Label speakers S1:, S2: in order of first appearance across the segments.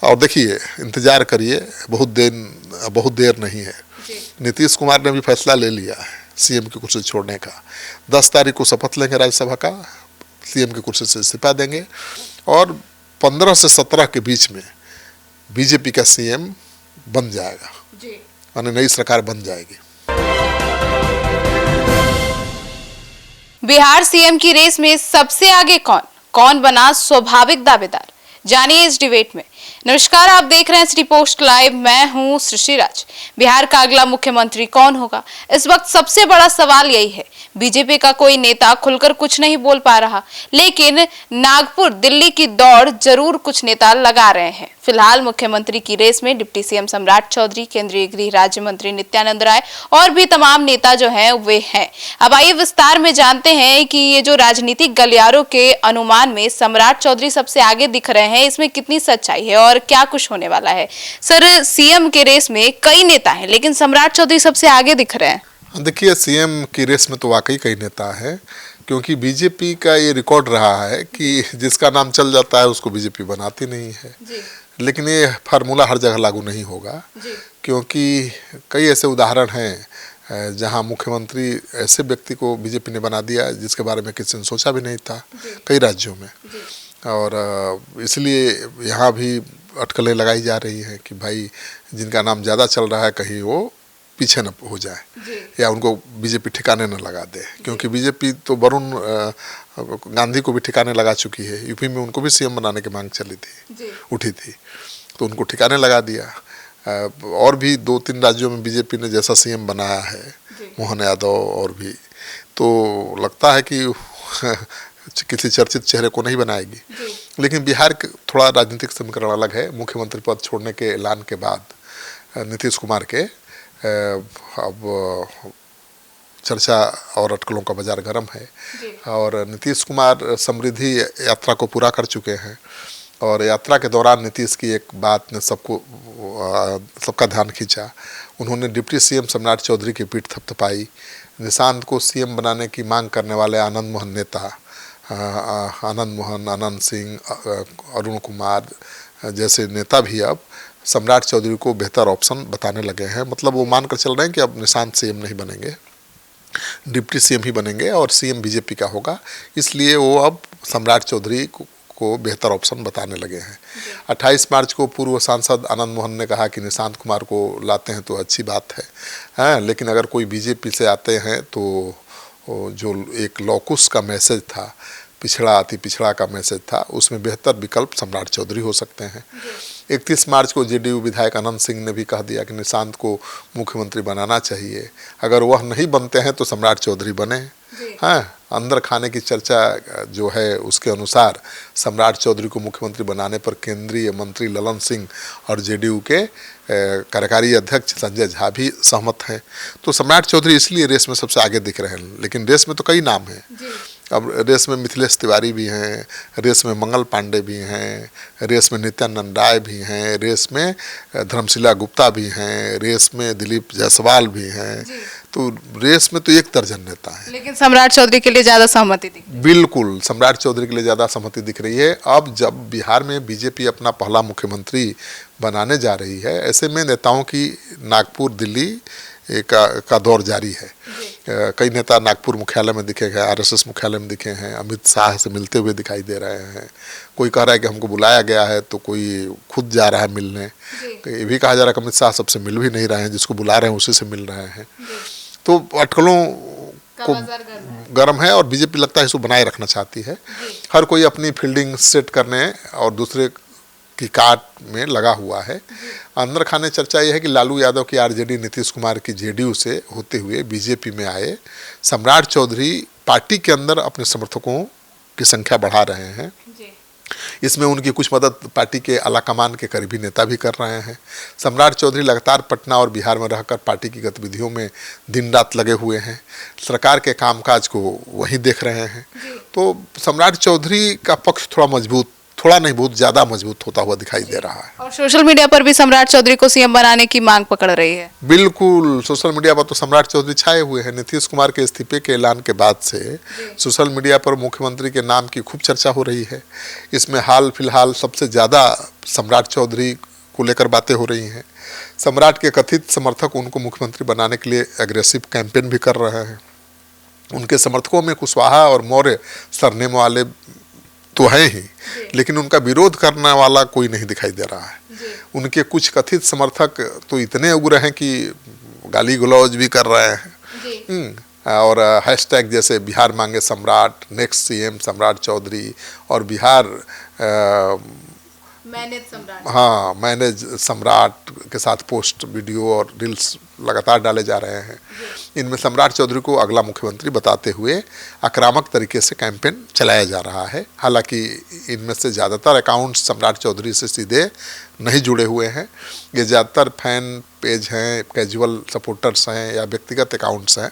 S1: और देखिए, इंतजार करिए, बहुत देर नहीं है। नीतीश कुमार ने भी फैसला ले लिया है सीएम की कुर्सी छोड़ने का। 10 तारीख को शपथ लेंगे राज्यसभा का, सीएम की कुर्सी से इस्तीफा देंगे और 15 से 17 के बीच में बीजेपी का सीएम बन जाएगा, यानी नई सरकार बन जाएगी।
S2: बिहार सीएम की रेस में सबसे आगे कौन बना स्वाभाविक दावेदार, जानिए इस डिबेट में। नमस्कार, आप देख रहे हैं सिटी पोस्ट लाइव, मैं हूं सृष्टि राज। बिहार का अगला मुख्यमंत्री कौन होगा, इस वक्त सबसे बड़ा सवाल यही है। बीजेपी का कोई नेता खुलकर कुछ नहीं बोल पा रहा, लेकिन नागपुर दिल्ली की दौड़ जरूर कुछ नेता लगा रहे हैं। फिलहाल मुख्यमंत्री की रेस में डिप्टी सीएम सम्राट चौधरी, केंद्रीय गृह राज्य मंत्री नित्यानंद राय और भी तमाम नेता जो हैं वे हैं। अब आइए विस्तार में जानते हैं कि ये जो राजनीतिक गलियारों के अनुमान में सम्राट चौधरी सबसे आगे दिख रहे हैं, इसमें कितनी सच्चाई है और क्या कुछ होने वाला है। सर, सीएम के रेस में कई नेता हैं, लेकिन सम्राट चौधरी सबसे आगे दिख रहे हैं।
S1: देखिए, सीएम की रेस में तो वाकई कई नेता है, क्योंकि बीजेपी का ये रिकॉर्ड रहा है कि जिसका नाम चल जाता है उसको बीजेपी बनाती नहीं है। लेकिन ये फार्मूला हर जगह लागू नहीं होगा, क्योंकि कई ऐसे उदाहरण हैं जहां मुख्यमंत्री ऐसे व्यक्ति को बीजेपी ने बना दिया जिसके बारे में किसी ने सोचा भी नहीं था, कई राज्यों में। और इसलिए यहाँ भी अटकलें लगाई जा रही हैं कि भाई जिनका नाम ज़्यादा चल रहा है कहीं वो पीछे न हो जाए या उनको बीजेपी ठिकाने न लगा दे, क्योंकि बीजेपी तो वरुण गांधी को भी ठिकाने लगा चुकी है। यूपी में उनको भी सीएम बनाने की मांग उठी थी, तो उनको ठिकाने लगा दिया। और भी 2-3 राज्यों में बीजेपी ने जैसा सीएम बनाया है, मोहन यादव और भी, तो लगता है कि किसी चर्चित चेहरे को नहीं बनाएगी। लेकिन बिहार के थोड़ा राजनीतिक समीकरण अलग है। मुख्यमंत्री पद छोड़ने के ऐलान के बाद नीतीश कुमार के अब चर्चा और अटकलों का बाजार गर्म है। और नीतीश कुमार समृद्धि यात्रा को पूरा कर चुके हैं और यात्रा के दौरान नीतीश की एक बात ने सबका ध्यान खींचा। उन्होंने डिप्टी सीएम सम्राट चौधरी की पीठ थपथपाई। निशांत को सीएम बनाने की मांग करने वाले आनंद मोहन नेता, आनंद सिंह, अरुण कुमार जैसे नेता भी अब सम्राट चौधरी को बेहतर ऑप्शन बताने लगे हैं। मतलब वो मानकर चल रहे हैं कि अब निशांत सीएम नहीं बनेंगे, डिप्टी सीएम ही बनेंगे और सीएम बीजेपी का होगा। इसलिए वो अब सम्राट चौधरी को बेहतर ऑप्शन बताने लगे हैं। 28 मार्च को पूर्व सांसद आनंद मोहन ने कहा कि निशांत कुमार को लाते हैं तो अच्छी बात है, लेकिन अगर कोई बीजेपी से आते हैं तो जो एक लॉकुस का मैसेज था, पिछड़ा अति पिछड़ा का मैसेज था, उसमें बेहतर विकल्प सम्राट चौधरी हो सकते हैं। 31 मार्च को जेडीयू विधायक अनंत सिंह ने भी कह दिया कि निशांत को मुख्यमंत्री बनाना चाहिए, अगर वह नहीं बनते हैं तो सम्राट चौधरी बने। अंदर खाने की चर्चा जो है उसके अनुसार सम्राट चौधरी को मुख्यमंत्री बनाने पर केंद्रीय मंत्री ललन सिंह और जेडीयू के कार्यकारी अध्यक्ष संजय झा भी सहमत हैं। तो सम्राट चौधरी इसलिए रेस में सबसे आगे दिख रहे हैं। लेकिन रेस में तो कई नाम हैं। अब रेस में मिथिलेश तिवारी भी हैं, रेस में मंगल पांडे भी हैं, रेस में नित्यानंद राय भी हैं, रेस में धर्मशिला गुप्ता भी हैं, रेस में दिलीप जायसवाल भी हैं। तो रेस में तो एक दर्जन नेता है,
S2: लेकिन सम्राट चौधरी के लिए ज्यादा सहमति दिख रही है।
S1: बिल्कुल, सम्राट चौधरी के लिए ज्यादा सहमति दिख रही है। अब जब बिहार में बीजेपी अपना पहला मुख्यमंत्री बनाने जा रही है, ऐसे में नेताओं की नागपुर दिल्ली का दौर जारी है। कई नेता नागपुर मुख्यालय में दिखे हैं, आरएसएस मुख्यालय में दिखे हैं, अमित शाह से मिलते हुए दिखाई दे रहे हैं। कोई कह रहा है कि हमको बुलाया गया है, तो कोई खुद जा रहा है मिलने। ये भी कहा जा रहा है कि अमित शाह सबसे मिल भी नहीं रहे हैं, जिसको बुला रहे हैं उसी से मिल रहे हैं। तो अटकलों को गर्म है और बीजेपी लगता है इसको बनाए रखना चाहती है। हर कोई अपनी फील्डिंग सेट करने और दूसरे की काट में लगा हुआ है। अंदर खाने चर्चा यह है कि लालू यादव की आरजेडी, नीतीश कुमार की जेडीयू से होते हुए बीजेपी में आए सम्राट चौधरी पार्टी के अंदर अपने समर्थकों की संख्या बढ़ा रहे हैं। इसमें उनकी कुछ मदद पार्टी के आलाकमान के करीबी नेता भी कर रहे हैं। सम्राट चौधरी लगातार पटना और बिहार में रहकर पार्टी की गतिविधियों में दिन रात लगे हुए हैं, सरकार के कामकाज को वहीं देख रहे हैं। तो सम्राट चौधरी का पक्ष थोड़ा मजबूत थोड़ा नहीं बहुत ज़्यादा मजबूत होता हुआ दिखाई दे रहा है।
S2: और सोशल मीडिया पर भी सम्राट चौधरी को सीएम बनाने की मांग पकड़ रही है।
S1: बिल्कुल, सोशल मीडिया पर तो सम्राट चौधरी छाए हुए हैं। नीतीश कुमार के इस्तीफे के ऐलान के बाद से सोशल मीडिया पर मुख्यमंत्री के नाम की खूब चर्चा हो रही है। इसमें हाल फिलहाल सबसे ज़्यादा सम्राट चौधरी को लेकर बातें हो रही हैं। सम्राट के कथित समर्थक उनको मुख्यमंत्री बनाने के लिए एग्रेसिव कैंपेन भी कर रहे हैं। उनके समर्थकों में कुशवाहा और मौर्य सरनेम वाले तो हैं ही, लेकिन उनका विरोध करने वाला कोई नहीं दिखाई दे रहा है। उनके कुछ कथित समर्थक तो इतने उग्र हैं कि गाली गलौज भी कर रहे हैं और हैशटैग जैसे बिहार मांगे सम्राट, नेक्स्ट सीएम सम्राट चौधरी और बिहार मैंने सम्राट के साथ पोस्ट वीडियो और रील्स लगातार डाले जा रहे हैं। इनमें सम्राट चौधरी को अगला मुख्यमंत्री बताते हुए आक्रामक तरीके से कैंपेन चलाया जा रहा है। हालांकि इनमें से ज़्यादातर अकाउंट्स सम्राट चौधरी से सीधे नहीं जुड़े हुए हैं। ये ज़्यादातर फैन पेज हैं, कैजुअल सपोर्टर्स हैं या व्यक्तिगत अकाउंट्स हैं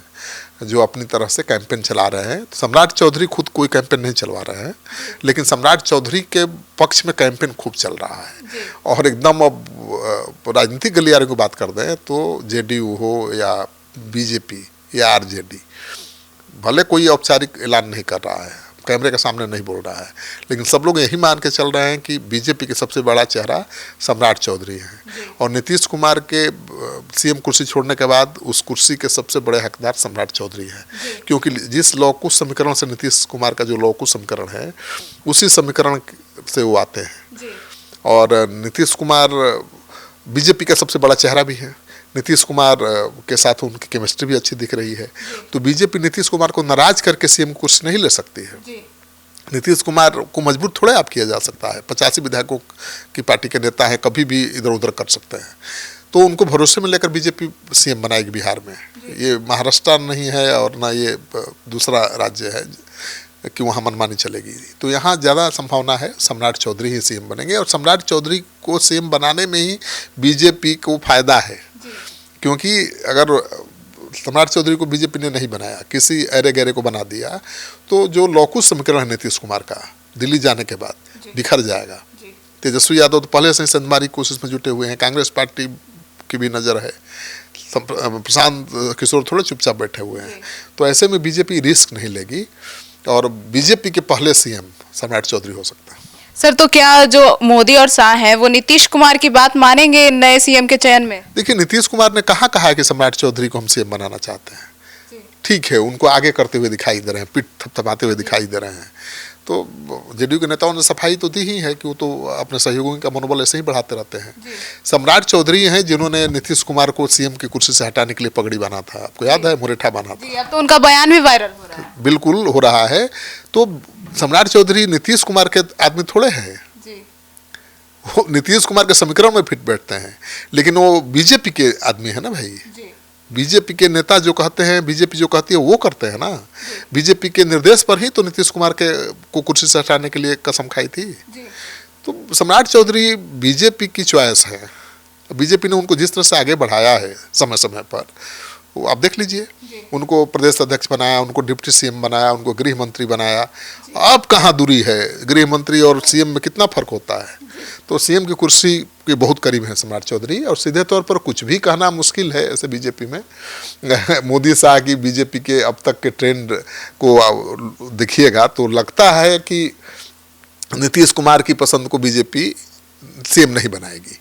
S1: जो अपनी तरह से कैंपेन चला रहे हैं। तो सम्राट चौधरी खुद कोई कैंपेन नहीं चलवा रहे हैं, लेकिन सम्राट चौधरी के पक्ष में कैंपेन खूब चल रहा है। और एकदम अब राजनीतिक गलियारे की बात कर दें तो जेडीयू हो या बीजेपी या आरजेडी, भले कोई औपचारिक ऐलान नहीं कर रहा है, कैमरे के सामने नहीं बोल रहा है, लेकिन सब लोग यही मान के चल रहे हैं कि बीजेपी के सबसे बड़ा चेहरा सम्राट चौधरी है। और नीतीश कुमार के सीएम कुर्सी छोड़ने के बाद उस कुर्सी के सबसे बड़े हकदार सम्राट चौधरी हैं, क्योंकि जिस लौकुश समीकरण से नीतीश कुमार का जो लौकुश समीकरण है उसी समीकरण से वो आते हैं। और नीतीश कुमार बीजेपी का सबसे बड़ा चेहरा भी है। नीतीश कुमार के साथ उनकी केमिस्ट्री भी अच्छी दिख रही है। तो बीजेपी नीतीश कुमार को नाराज करके सीएम कुर्सी नहीं ले सकती है। नीतीश कुमार को मजबूर थोड़े आप किया जा सकता है। 85 विधायकों की पार्टी के नेता हैं, कभी भी इधर उधर कर सकते हैं। तो उनको भरोसे में लेकर बीजेपी सीएम बनाएगी बिहार में। ये महाराष्ट्र नहीं है और ना ये दूसरा राज्य है कि वहाँ मनमानी चलेगी। तो यहाँ ज़्यादा संभावना है सम्राट चौधरी ही सीएम बनेंगे। और सम्राट चौधरी को सीएम बनाने में ही बीजेपी को फायदा है, क्योंकि अगर सम्राट चौधरी को बीजेपी ने नहीं बनाया, किसी ऐरे गैरे को बना दिया, तो जो लौकुश समीकरण है नीतीश कुमार का दिल्ली जाने के बाद बिखर जाएगा। तेजस्वी यादव तो पहले से ही संदमारी कोशिश में जुटे हुए हैं। कांग्रेस पार्टी की भी नज़र है। प्रशांत किशोर थोड़े चुपचाप बैठे हुए हैं। तो ऐसे में बीजेपी रिस्क नहीं लेगी और बीजेपी के पहले सीएम सम्राट चौधरी हो सकता है।
S2: सर, तो क्या जो मोदी और शाह हैं वो नीतीश कुमार की बात मानेंगे नए सीएम के चयन में?
S1: देखिए, नीतीश कुमार ने कहा है कि सम्राट चौधरी को हम सीएम बनाना चाहते हैं। ठीक है, उनको आगे करते हुए दिखाई दे रहे हैं, पीठ थपथपाते हुए दिखाई दे रहे हैं। तो जेडीयू के नेताओं ने सफाई तो दी ही है कि वो तो अपने सहयोगियों का मनोबल ऐसे ही बढ़ाते रहते हैं। सम्राट चौधरी हैं जिन्होंने नीतीश कुमार को सीएम की कुर्सी से हटाने के लिए पगड़ी बांधा था। आपको याद है, मुरेठा बांधा था।
S2: अब तो उनका बयान भी वायरल हो रहा है।
S1: बिल्कुल हो रहा है। तो सम्राट चौधरी नीतीश कुमार के आदमी थोड़े हैं। वो नीतीश कुमार के समीकरण में फिट बैठते हैं, लेकिन वो बीजेपी के आदमी है ना भाई। बीजेपी के नेता जो कहते हैं, बीजेपी जो कहती है वो करते हैं ना। बीजेपी के निर्देश पर ही तो नीतीश कुमार को कुर्सी से हटाने के लिए कसम खाई थी। तो सम्राट चौधरी बीजेपी की चॉइस है। बीजेपी ने उनको जिस तरह से आगे बढ़ाया है समय समय पर, वो आप देख लीजिए। उनको प्रदेश अध्यक्ष बनाया, उनको डिप्टी सीएम बनाया, उनको गृह मंत्री बनाया। अब कहाँ दूरी है, गृह मंत्री और सीएम में कितना फर्क होता है। तो सीएम की कुर्सी के बहुत करीब है सम्राट चौधरी। और सीधे तौर पर कुछ भी कहना मुश्किल है ऐसे बीजेपी में। मोदी शाह की बीजेपी के अब तक के ट्रेंड को देखिएगा तो लगता है कि नीतीश कुमार की पसंद को बीजेपी सीएम नहीं बनाएगी।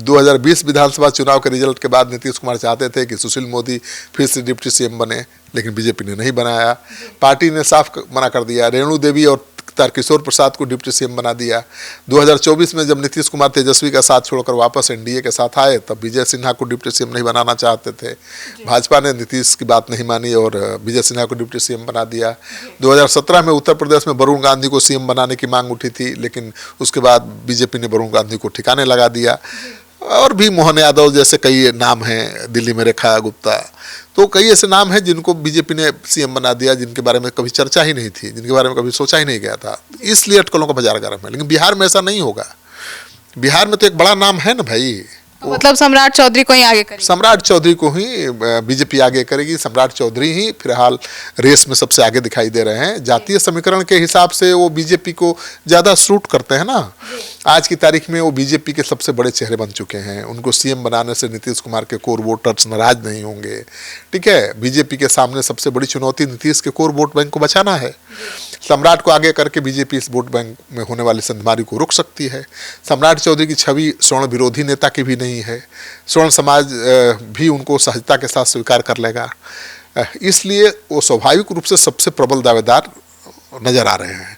S1: 2020 विधानसभा चुनाव के रिजल्ट के बाद नीतीश कुमार चाहते थे कि सुशील मोदी फिर से डिप्टी सीएम बने, लेकिन बीजेपी ने नहीं बनाया। पार्टी ने साफ मना कर दिया। रेणु देवी और तारकिशोर प्रसाद को डिप्टी सीएम बना दिया। 2024 में जब नीतीश कुमार तेजस्वी का साथ छोड़कर वापस एनडीए के साथ आए, तब विजय सिन्हा को डिप्टी सीएम नहीं बनाना चाहते थे। भाजपा ने नीतीश की बात नहीं मानी और विजय सिन्हा को डिप्टी सीएम बना दिया। 2017 में उत्तर प्रदेश में वरुण गांधी को सीएम बनाने की मांग उठी थी, लेकिन उसके बाद बीजेपी ने वरुण गांधी को ठिकाने लगा दिया। और भी मोहन यादव जैसे कई नाम हैं, दिल्ली में रेखा गुप्ता, तो कई ऐसे नाम हैं जिनको बीजेपी ने सीएम बना दिया, जिनके बारे में कभी चर्चा ही नहीं थी, जिनके बारे में कभी सोचा ही नहीं गया था। इसलिए अटकलों का बाजार गर्म है। लेकिन बिहार में ऐसा नहीं होगा। बिहार में तो एक बड़ा नाम है ना भाई,
S2: तो मतलब सम्राट चौधरी को ही आगे करेंगे?
S1: सम्राट चौधरी को ही बीजेपी आगे करेगी। सम्राट चौधरी ही फिलहाल रेस में सबसे आगे दिखाई दे रहे हैं। जातीय समीकरण के हिसाब से वो बीजेपी को ज़्यादा सूट करते हैं ना। आज की तारीख में वो बीजेपी के सबसे बड़े चेहरे बन चुके हैं। उनको सीएम बनाने से नीतीश कुमार के कोर वोटर्स नाराज नहीं होंगे। ठीक है, बीजेपी के सामने सबसे बड़ी चुनौती नीतीश के कोर वोट बैंक को बचाना है। सम्राट को आगे करके बीजेपी इस वोट बैंक में होने वाली संधमारी को रोक सकती है। सम्राट चौधरी की छवि स्वर्ण विरोधी नेता की भी नहीं है। स्वर्ण समाज भी उनको सहजता के साथ स्वीकार कर लेगा। इसलिए वो स्वाभाविक रूप से सबसे प्रबल दावेदार नजर आ रहे हैं।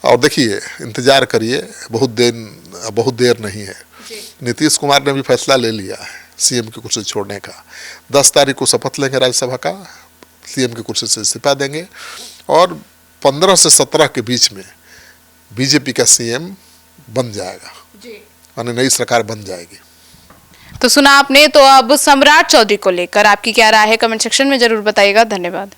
S1: और देखिए, इंतजार करिए, बहुत देर नहीं है। नीतीश कुमार ने भी फैसला ले लिया है सीएम की कुर्सी छोड़ने का। 10 तारीख को शपथ लेंगे राज्यसभा का, सीएम की कुर्सी से इस्तीफा देंगे और 15 से 17 के बीच में बीजेपी का सीएम बन जाएगा, यानी नई सरकार बन जाएगी।
S2: तो सुना आपने। तो अब सम्राट चौधरी को लेकर आपकी क्या राय है, कमेंट सेक्शन में जरूर बताइएगा। धन्यवाद।